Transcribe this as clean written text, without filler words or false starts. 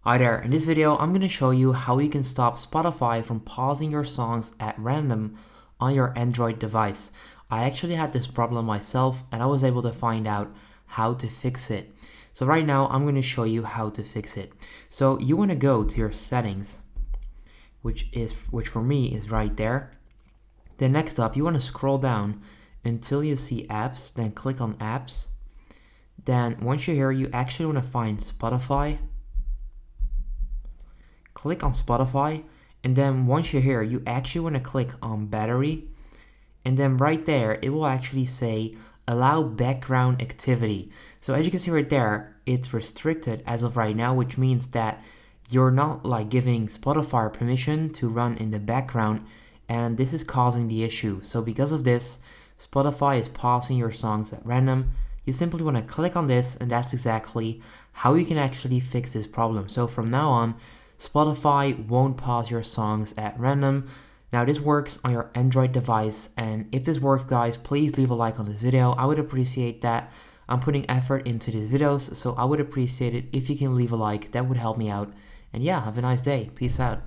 Hi there, in this video I'm going to show you how you can stop Spotify from pausing your songs at random on your Android device. I actually had this problem myself and I was able to find out how to fix it. So right now I'm going to show you how to fix it. So you want to go to your settings, which for me is right there. Then next up you want to scroll down until you see apps, then click on apps. Then once you're here you actually want to find Spotify. Click on Spotify, and then once you're here you actually want to click on battery, and then right there it will actually say allow background activity. So as you can see right there, it's restricted as of right now, which means that you're not like giving Spotify permission to run in the background, and this is causing the issue. So because of this, Spotify is pausing your songs at random. You simply want to click on this, and that's exactly how you can actually fix this problem. So from now on, Spotify won't pause your songs at random. Now this works on your Android device, and if this works guys, please leave a like on this video. I would appreciate that. I'm putting effort into these videos, so I would appreciate it if you can leave a like. That would help me out. And yeah, have a nice day. Peace out.